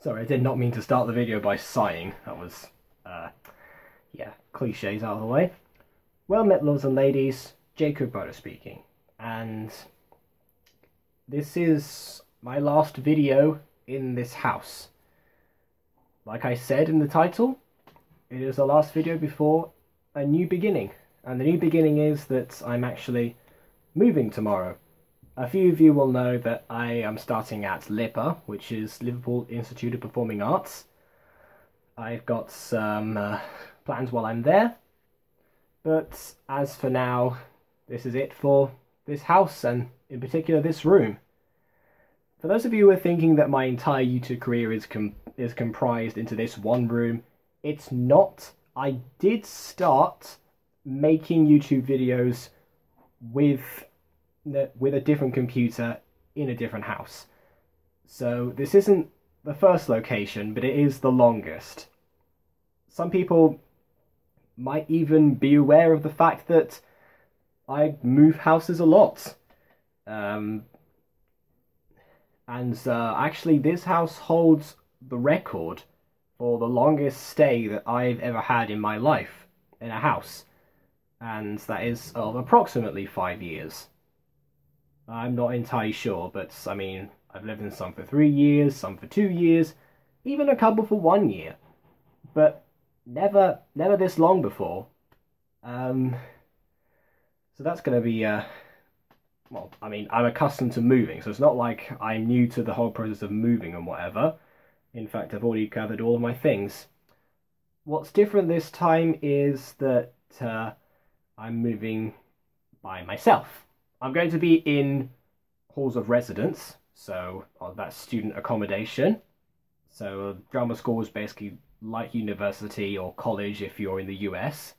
Sorry, I did not mean to start the video by sighing. That was, yeah, cliches out of the way. Well met, lords and ladies, Jacob Butter speaking, and this is my last video in this house. Like I said in the title, it is the last video before a new beginning, and the new beginning is that I'm actually moving tomorrow. A few of you will know that I am starting at LIPA, which is Liverpool Institute of Performing Arts. I've got some plans while I'm there, but as for now, this is it for this house, and in particular this room. For those of you who are thinking that my entire YouTube career is comprised into this one room, it's not. I did start making YouTube videos with a different computer in a different house. So this isn't the first location, but it is the longest. Some people might even be aware of the fact that I move houses a lot. Actually this house holds the record for the longest stay that I've ever had in my life in a house, and that is of approximately 5 years. I'm not entirely sure, but I mean, I've lived in some for 3 years, some for 2 years, even a couple for 1 year, but never this long before. So that's going to be, well, I mean, I'm accustomed to moving, so it's not like I'm new to the whole process of moving and whatever. In fact, I've already gathered all of my things. What's different this time is that I'm moving by myself. I'm going to be in halls of residence, so that's student accommodation. So drama school is basically like university or college if you're in the US.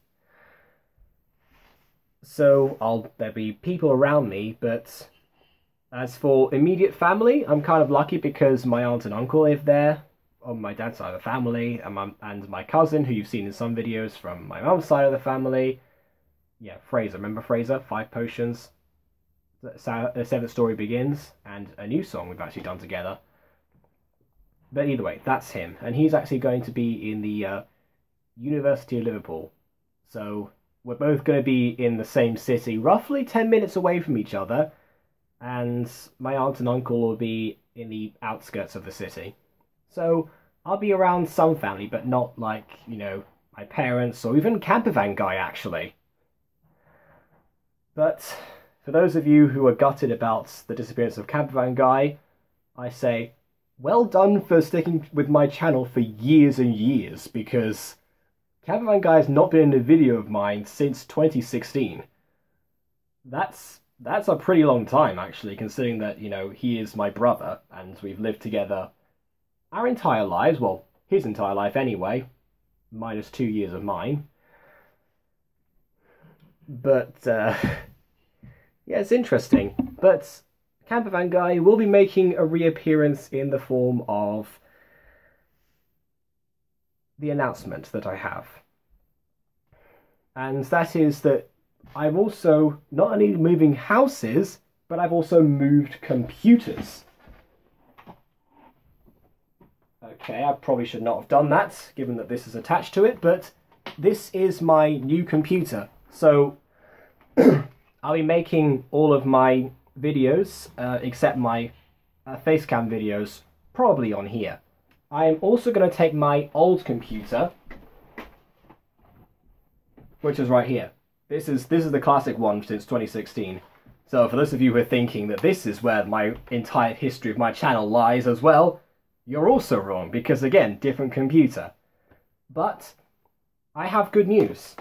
So there'll be people around me, but as for immediate family, I'm kind of lucky because my aunt and uncle live there on my dad's side of the family, and my cousin, who you've seen in some videos from my mum's side of the family. Yeah, Fraser, remember Fraser? 5 Potions. The Seventh Story Begins, and a new song we've actually done together. But either way, that's him, and he's actually going to be in the University of Liverpool. So we're both going to be in the same city, roughly 10 minutes away from each other, and my aunt and uncle will be in the outskirts of the city. So I'll be around some family, but not like, you know, my parents or even Campervan Guy, actually. But for those of you who are gutted about the disappearance of Campervan Guy, I say, well done for sticking with my channel for years and years, because Campervan Guy has not been in a video of mine since 2016. That's a pretty long time, actually, considering that, you know, he is my brother, and we've lived together our entire lives, well, his entire life anyway, minus 2 years of mine. But, yeah, it's interesting. But Campervan Guy will be making a reappearance in the form of the announcement that I have. And that is that I'm also not only moving houses, but I've also moved computers. Okay, I probably should not have done that, given that this is attached to it, but this is my new computer. So I'll be making all of my videos, except my facecam videos, probably on here. I am also going to take my old computer, which is right here. This is the classic one since 2016. So for those of you who are thinking that this is where my entire history of my channel lies as well, you're also wrong, because again, different computer. But I have good news.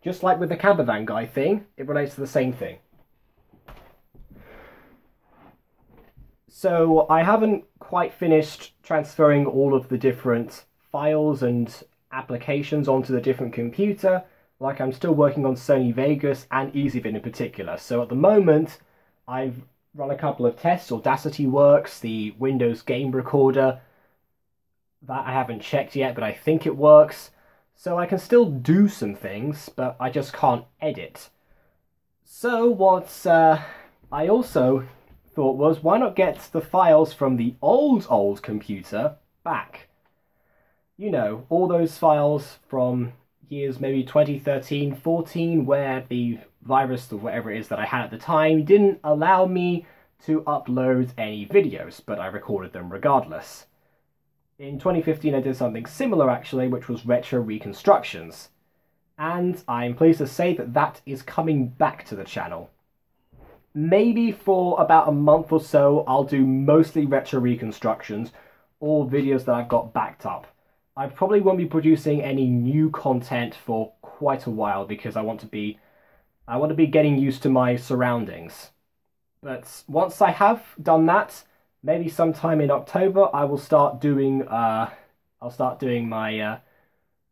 Just like with the Campervan Guy thing, it relates to the same thing. So I haven't quite finished transferring all of the different files and applications onto the different computer. Like, I'm still working on Sony Vegas and EasyVid in particular. So at the moment, I've run a couple of tests. Audacity works, the Windows Game Recorder. That I haven't checked yet, but I think it works. So I can still do some things, but I just can't edit. So what I also thought was, why not get the files from the old computer back. You know, all those files from years maybe 2013, 14, where the virus or whatever it is that I had at the time didn't allow me to upload any videos, but I recorded them regardless. In 2015 I did something similar actually, which was retro reconstructions. And I'm pleased to say that that is coming back to the channel. Maybe for about a month or so I'll do mostly retro reconstructions or videos that I've got backed up. I probably won't be producing any new content for quite a while because I want to be getting used to my surroundings. But once I have done that, maybe sometime in October I will start doing my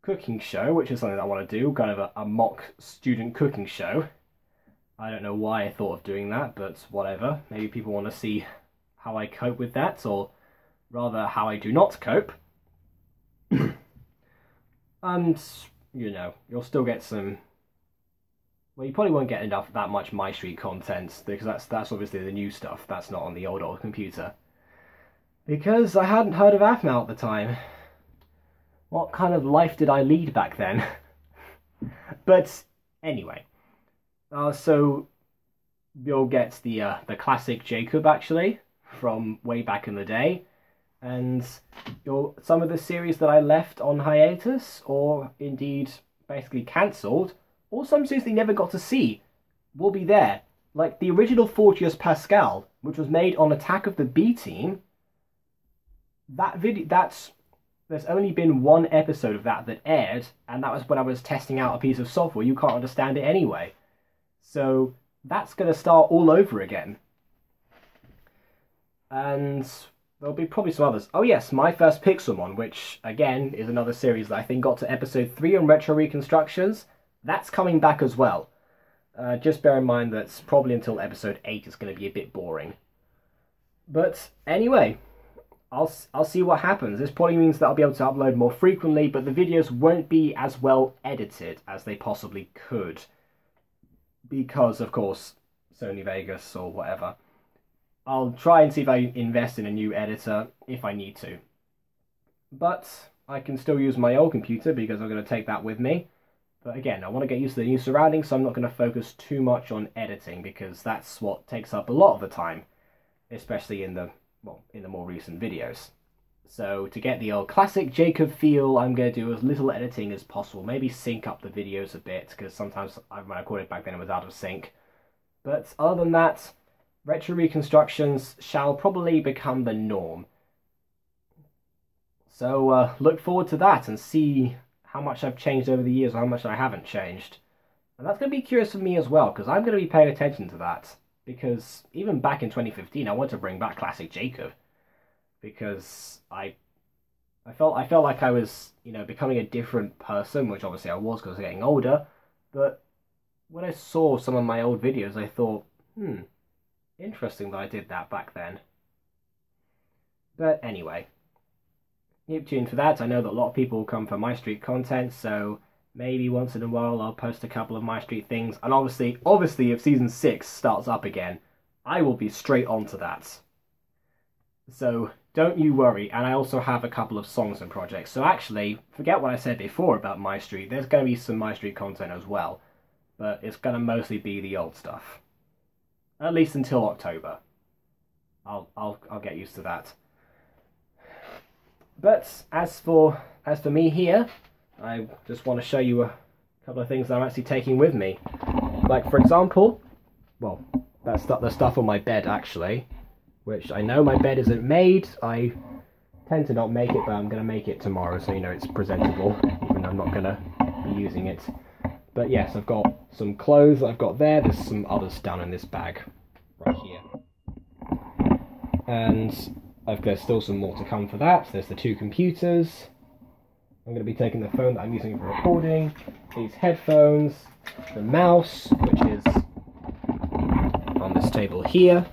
cooking show, which is something that I want to do, kind of a mock student cooking show. I don't know why I thought of doing that, but whatever. Maybe people want to see how I cope with that, or rather how I do not cope. And, you know, you'll still get some... Well, you probably won't get that much My Street content, because that's obviously the new stuff. That's not on the old computer. Because I hadn't heard of Aphmau at the time. What kind of life did I lead back then? But, anyway. So, you'll get the classic Jacob, actually, from way back in the day. And some of the series that I left on hiatus, or indeed basically cancelled, or some series they never got to see, will be there. Like the original Fortius Pascal, which was made on Attack of the B-Team. There's only been one episode of that aired, and that was when I was testing out a piece of software. You can't understand it anyway. So that's going to start all over again. And there'll be probably some others. Oh yes, My First Pixelmon, which again is another series that I think got to episode 3 on retro reconstructions. That's coming back as well. Just bear in mind that probably until episode 8 it's going to be a bit boring. But anyway, I'll see what happens. This probably means that I'll be able to upload more frequently, but the videos won't be as well edited as they possibly could. Because, of course, Sony Vegas or whatever. I'll try and see if I invest in a new editor if I need to. But I can still use my old computer because I'm going to take that with me. But again, I want to get used to the new surroundings, so I'm not going to focus too much on editing because that's what takes up a lot of the time, especially in the more recent videos. So to get the old classic Jacob feel, I'm going to do as little editing as possible. Maybe sync up the videos a bit because sometimes when I recorded back then it was out of sync. But other than that, retro reconstructions shall probably become the norm. So look forward to that and see how much I've changed over the years or how much I haven't changed. And that's going to be curious for me as well, because I'm going to be paying attention to that. Because even back in 2015, I wanted to bring back Classic Jacob. Because I felt like I was, you know, becoming a different person, which obviously I was because I was getting older. But when I saw some of my old videos, I thought, interesting that I did that back then. But anyway, keep tuned for that. I know that a lot of people come for My Street content, so maybe once in a while I'll post a couple of My Street things. And obviously if Season 6 starts up again, I will be straight onto that. So don't you worry. And I also have a couple of songs and projects. So actually, forget what I said before about My Street. There's going to be some My Street content as well. But it's going to mostly be the old stuff. At least until October. I'll get used to that. But as for me here, I just want to show you a couple of things that I'm actually taking with me. Like, for example, well, that's the stuff on my bed, actually, which I know my bed isn't made. I tend to not make it, but I'm going to make it tomorrow, so you know it's presentable, even though I'm not going to be using it. But yes, I've got some clothes that I've got there. There's some others down in this bag, right here. And there's still some more to come for that. There's the 2 computers. I'm going to be taking the phone that I'm using for recording, these headphones, the mouse, which is on this table here.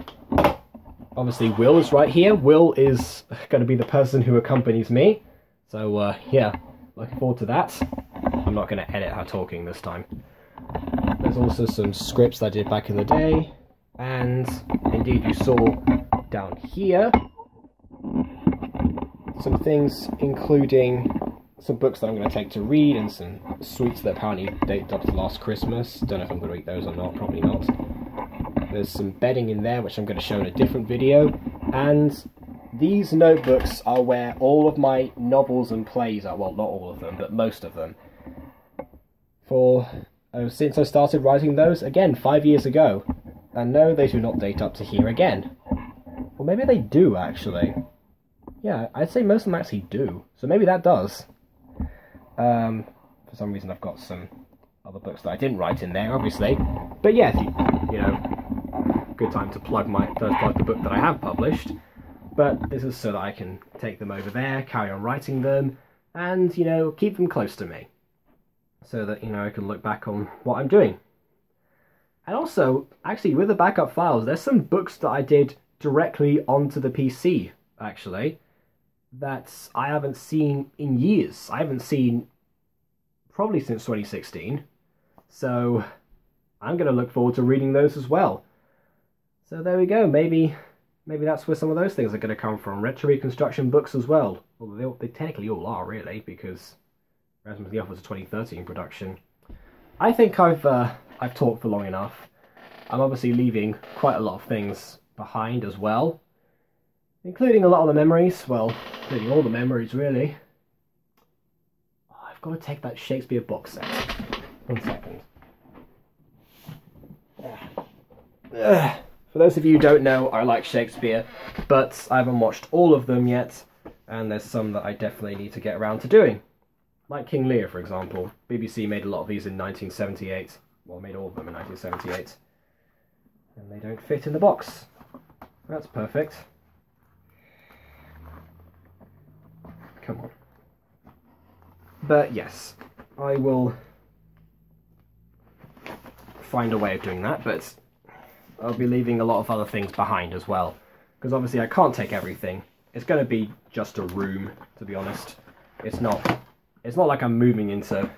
Obviously Will is right here. Will is going to be the person who accompanies me. So yeah, looking forward to that. I'm not going to edit her talking this time. There's also some scripts that I did back in the day. And indeed you saw down here some things including some books that I'm going to take to read and some sweets that apparently dated up to last Christmas. Don't know if I'm going to eat those or not, probably not. There's some bedding in there which I'm going to show in a different video, and these notebooks are where all of my novels and plays are. Well, not all of them, but most of them. Since I started writing those, again, 5 years ago. And no, they do not date up to here again. Or maybe they do, actually. Yeah, I'd say most of them actually do. So maybe that does. For some reason I've got some other books that I didn't write in there, obviously. But yeah, you know, good time to plug the book that I have published. But this is so that I can take them over there, carry on writing them, and, you know, keep them close to me. So that, you know, I can look back on what I'm doing. And also, actually, with the backup files, there's some books that I did directly onto the PC, actually, that I haven't seen in years. I haven't seen probably since 2016. So I'm going to look forward to reading those as well. So there we go. Maybe that's where some of those things are going to come from. Retro Reconstruction books as well. Well, they technically all are, really, because Ransoms of the Elf was a 2013 production. I think I've talked for long enough. I'm obviously leaving quite a lot of things behind as well, including a lot of the memories. Well, including all the memories, really. Oh, I've got to take that Shakespeare box set. 1 second. For those of you who don't know, I like Shakespeare, but I haven't watched all of them yet, and there's some that I definitely need to get around to doing. Like King Lear, for example. BBC made a lot of these in 1978. Well, made all of them in 1978. And they don't fit in the box. That's perfect. Come on. But yes, I will find a way of doing that, but I'll be leaving a lot of other things behind as well. Because obviously I can't take everything. It's going to be just a room, to be honest. It's not like I'm moving into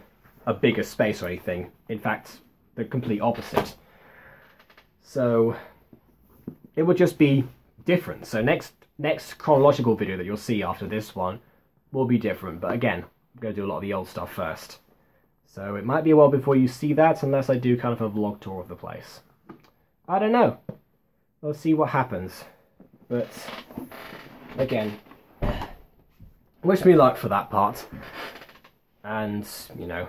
a bigger space or anything. In fact, the complete opposite. So it would just be different. So next chronological video that you'll see after this one will be different. But again, I'm going to do a lot of the old stuff first. So it might be a while before you see that, unless I do kind of a vlog tour of the place. I don't know. We'll see what happens. But again, wish me luck for that part. And, you know,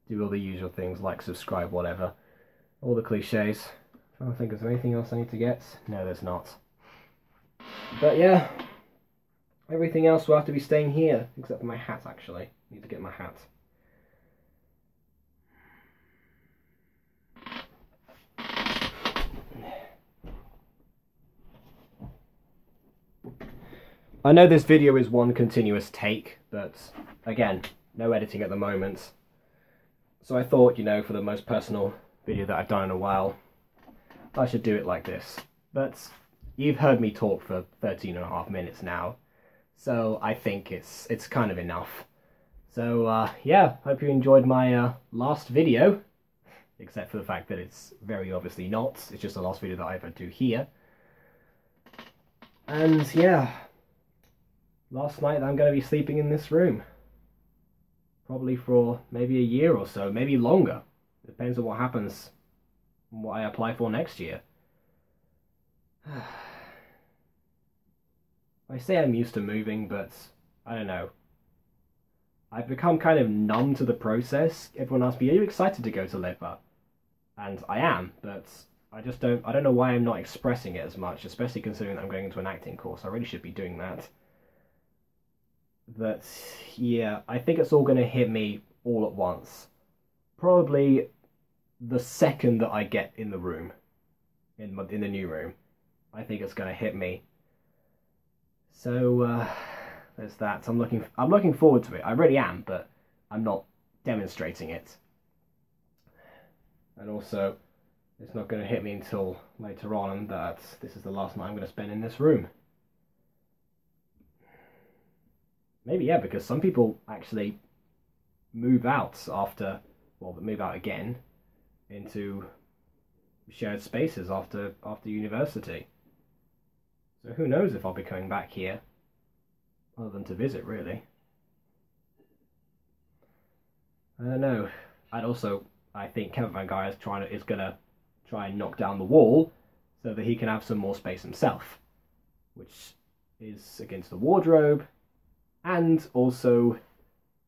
do all the usual things like subscribe, whatever. All the cliches. I'm trying to think, is there anything else I need to get? No, there's not. But yeah, everything else will have to be staying here, except for my hat, actually. I need to get my hat. I know this video is one continuous take, but again, no editing at the moment. So I thought, you know, for the most personal video that I've done in a while, I should do it like this. But you've heard me talk for 13.5 minutes now, so I think it's kind of enough. So yeah, hope you enjoyed my last video, except for the fact that it's very obviously not. It's just the last video that I ever do here. And yeah, last night I'm going to be sleeping in this room. Probably for maybe a year or so, maybe longer. Depends on what happens, what I apply for next year. I say I'm used to moving, but I don't know. I've become kind of numb to the process. Everyone asks me, are you excited to go to LIPA? And I am, but I don't know why I'm not expressing it as much, especially considering that I'm going into an acting course. I really should be doing that. But yeah, I think it's all going to hit me all at once. Probably the second that I get in the room, in the new room, I think it's going to hit me. So there's that. I'm looking forward to it. I really am, but I'm not demonstrating it. And also, it's not going to hit me until later on that this is the last night I'm going to spend in this room. Maybe, yeah, because some people actually move out after, well, move out again into shared spaces after university. So who knows if I'll be coming back here. other than to visit, really. I don't know. And also, I think Kevin Van Guy is gonna try and knock down the wall so that he can have some more space himself, which is against the wardrobe, and also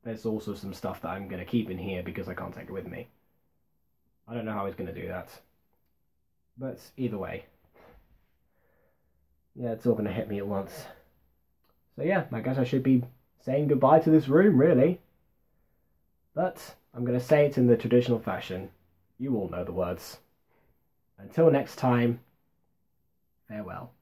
there's also some stuff that I'm gonna keep in here because I can't take it with me. I don't know how he's gonna do that, but either way, yeah, it's all gonna hit me at once. So yeah, I guess I should be saying goodbye to this room, really. But I'm going to say it in the traditional fashion. You all know the words. Until next time, farewell.